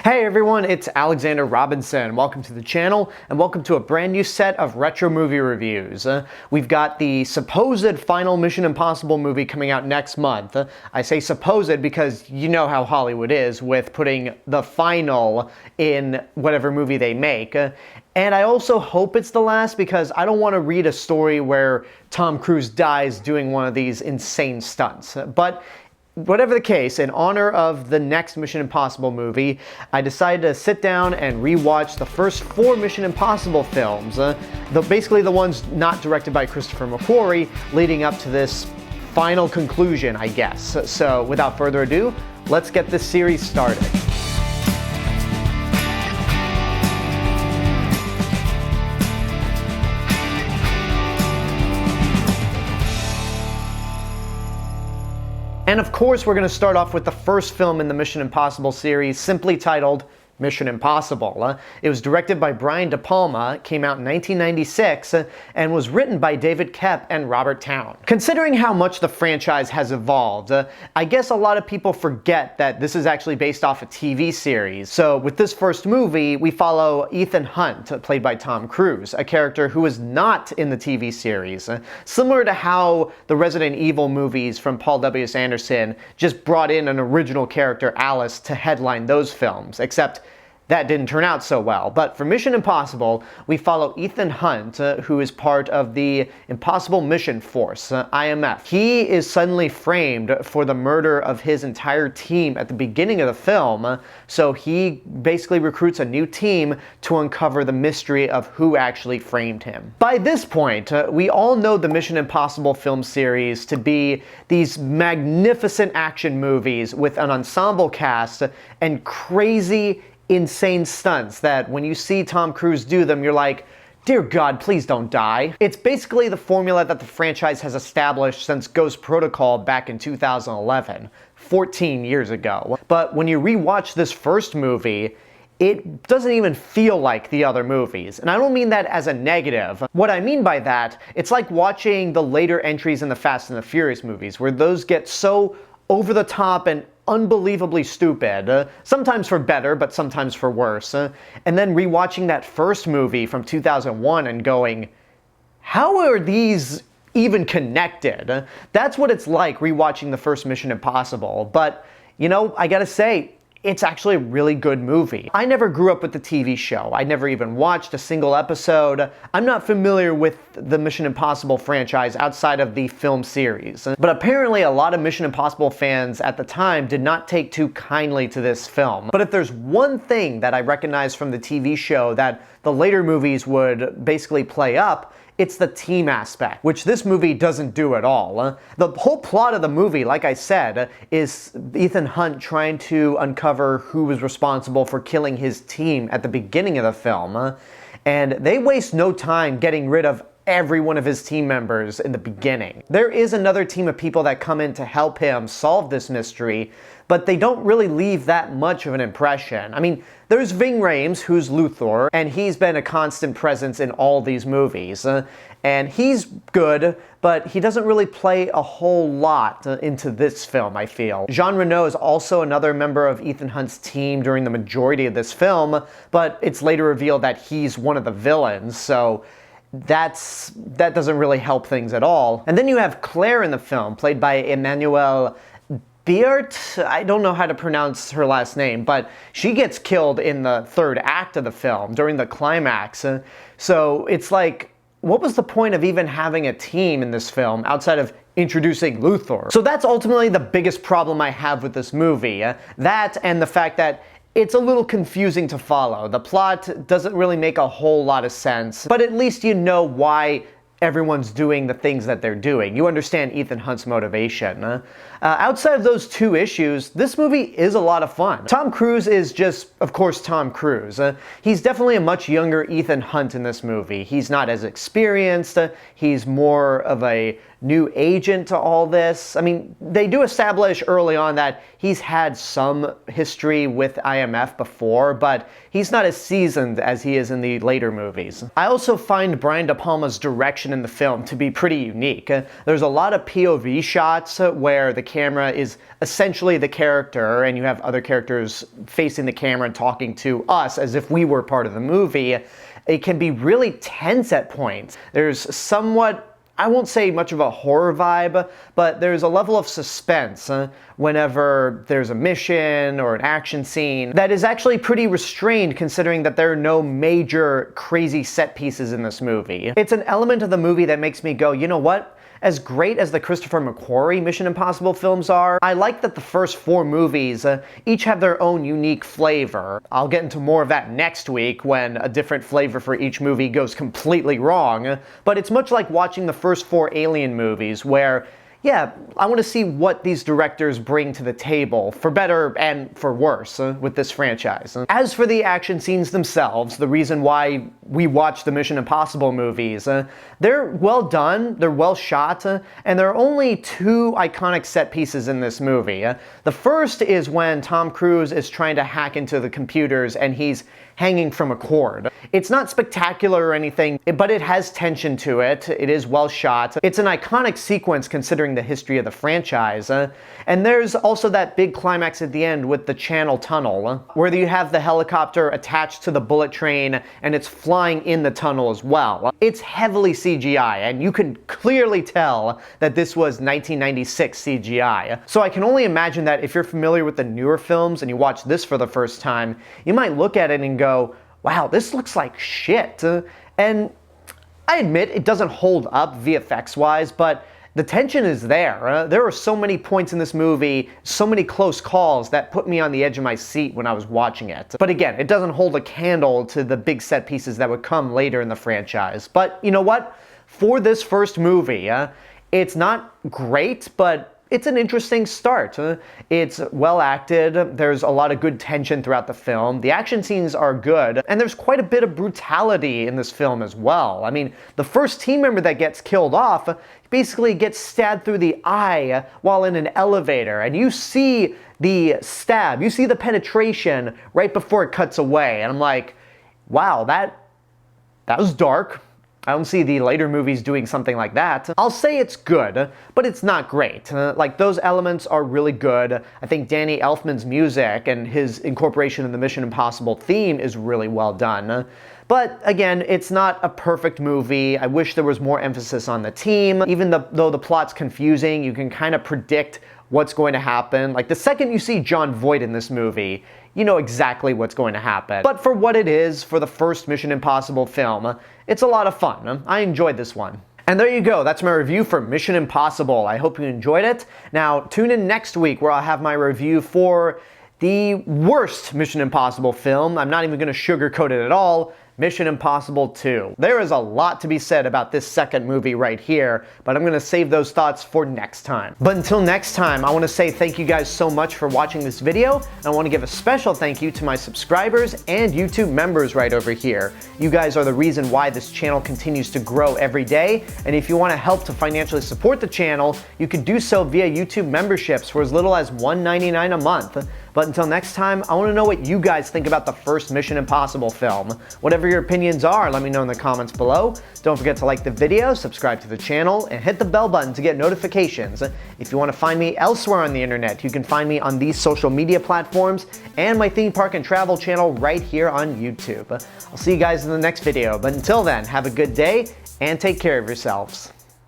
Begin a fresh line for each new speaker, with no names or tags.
Hey everyone, it's Alexander Robinson. Welcome to the channel, and welcome to a brand new set of retro movie reviews. We've got the supposed final Mission Impossible movie coming out next month. I say supposed because you know how Hollywood is with putting the final in whatever movie they make. And I also hope it's the last because I don't want to read a story where Tom Cruise dies doing one of these insane stunts. But whatever the case, in honor of the next Mission Impossible movie, I decided to sit down and rewatch the first 4 Mission Impossible films, basically the ones not directed by Christopher McQuarrie, leading up to this final conclusion, I guess. So without further ado, let's get this series started. And of course, we're going to start off with the first film in the Mission Impossible series, simply titled Mission Impossible. It was directed by Brian De Palma, came out in 1996, and was written by David Koepp and Robert Towne. Considering how much the franchise has evolved, I guess a lot of people forget that this is actually based off a TV series. So with this first movie, we follow Ethan Hunt, played by Tom Cruise, a character who is not in the TV series. Similar to how the Resident Evil movies from Paul W. S. Anderson just brought in an original character, Alice, to headline those films, except that didn't turn out so well. But for Mission Impossible, we follow Ethan Hunt, who is part of the Impossible Mission Force, IMF. He is suddenly framed for the murder of his entire team at the beginning of the film, so he basically recruits a new team to uncover the mystery of who actually framed him. By this point, we all know the Mission Impossible film series to be these magnificent action movies with an ensemble cast and crazy, insane stunts that when you see Tom Cruise do them, you're like, dear God, please don't die. It's basically the formula that the franchise has established since Ghost Protocol back in 2011, 14 years ago. But when you rewatch this first movie, it doesn't even feel like the other movies. And I don't mean that as a negative. What I mean by that, it's like watching the later entries in the Fast and the Furious movies, where those get so over the top and unbelievably stupid, sometimes for better, but sometimes for worse. And then rewatching that first movie from 2001 and going, how are these even connected? That's what it's like rewatching the first Mission Impossible. But, you know, I gotta say, it's actually a really good movie. I never grew up with the TV show. I never even watched a single episode. I'm not familiar with the Mission Impossible franchise outside of the film series. But apparently a lot of Mission Impossible fans at the time did not take too kindly to this film. But if there's one thing that I recognize from the TV show that the later movies would basically play up, it's the team aspect, which this movie doesn't do at all. The whole plot of the movie, like I said, is Ethan Hunt trying to uncover who was responsible for killing his team at the beginning of the film. And they waste no time getting rid of every one of his team members in the beginning. There is another team of people that come in to help him solve this mystery, but they don't really leave that much of an impression. I mean, there's Ving Rhames, who's Luthor, and he's been a constant presence in all these movies. And he's good, but he doesn't really play a whole lot into this film, I feel. Reno is also another member of Ethan Hunt's team during the majority of this film, but it's later revealed that he's one of the villains, so that doesn't really help things at all. And then you have Claire in the film, played by Emmanuelle Béart. I don't know how to pronounce her last name, but she gets killed in the third act of the film, during the climax. So it's like, what was the point of even having a team in this film outside of introducing Luthor? So that's ultimately the biggest problem I have with this movie. That and the fact that it's a little confusing to follow. The plot doesn't really make a whole lot of sense, but at least you know why everyone's doing the things that they're doing. You understand Ethan Hunt's motivation. Outside of those two issues, this movie is a lot of fun. Tom Cruise is just, of course, Tom Cruise. He's definitely a much younger Ethan Hunt in this movie. He's not as experienced. He's more of a new agent to all this. I mean, they do establish early on that he's had some history with IMF before, but he's not as seasoned as he is in the later movies. I also find Brian De Palma's direction in the film to be pretty unique. There's a lot of POV shots where the camera is essentially the character, and you have other characters facing the camera and talking to us as if we were part of the movie. It can be really tense at points. There's somewhat, I won't say much of a horror vibe, but there's a level of suspense whenever there's a mission or an action scene that is actually pretty restrained, considering that there are no major crazy set pieces in this movie. It's an element of the movie that makes me go, you know what? As great as the Christopher McQuarrie Mission Impossible films are, I like that the first 4 movies each have their own unique flavor. I'll get into more of that next week when a different flavor for each movie goes completely wrong, but it's much like watching the first 4 Alien movies where, yeah, I want to see what these directors bring to the table, for better and for worse, with this franchise. As for the action scenes themselves, the reason why we watch the Mission Impossible movies, they're well done, they're well shot, and there are only 2 iconic set pieces in this movie. The first is when Tom Cruise is trying to hack into the computers and he's hanging from a cord. It's not spectacular or anything, but it has tension to it. It is well shot. It's an iconic sequence considering the history of the franchise. And there's also that big climax at the end with the Channel Tunnel, where you have the helicopter attached to the bullet train and it's flying in the tunnel as well. It's heavily CGI, and you can clearly tell that this was 1996 CGI. So I can only imagine that if you're familiar with the newer films and you watch this for the first time, you might look at it and go, wow, this looks like shit. And I admit it doesn't hold up VFX-wise, but the tension is there. There are so many points in this movie, so many close calls that put me on the edge of my seat when I was watching it. But again, it doesn't hold a candle to the big set pieces that would come later in the franchise. But you know what? For this first movie, it's not great, but it's an interesting start. It's well acted, there's a lot of good tension throughout the film, the action scenes are good, and there's quite a bit of brutality in this film as well. I mean, the first team member that gets killed off basically gets stabbed through the eye while in an elevator, and you see the stab, you see the penetration right before it cuts away, and I'm like, wow, that was dark. I don't see the later movies doing something like that. I'll say it's good, but it's not great. Like, those elements are really good. I think Danny Elfman's music and his incorporation of the Mission Impossible theme is really well done. But again, it's not a perfect movie. I wish there was more emphasis on the team. Even though the plot's confusing, you can kind of predict what's going to happen. Like, the second you see Jon Voight in this movie, you know exactly what's going to happen. But for what it is, for the first Mission Impossible film, it's a lot of fun. I enjoyed this one. And there you go, that's my review for Mission Impossible. I hope you enjoyed it. Now, tune in next week where I'll have my review for the worst Mission Impossible film. I'm not even going to sugarcoat it at all. Mission Impossible 2. There is a lot to be said about this second movie right here, but I'm going to save those thoughts for next time. But until next time, I want to say thank you guys so much for watching this video, and I want to give a special thank you to my subscribers and YouTube members right over here. You guys are the reason why this channel continues to grow every day, and if you want to help to financially support the channel, you can do so via YouTube memberships for as little as $1.99 a month. But until next time, I want to know what you guys think about the first Mission Impossible film. Whatever your opinions are, let me know in the comments below. Don't forget to like the video, subscribe to the channel, and hit the bell button to get notifications. If you want to find me elsewhere on the internet, you can find me on these social media platforms and my theme park and travel channel right here on YouTube. I'll see you guys in the next video, but until then, have a good day and take care of yourselves.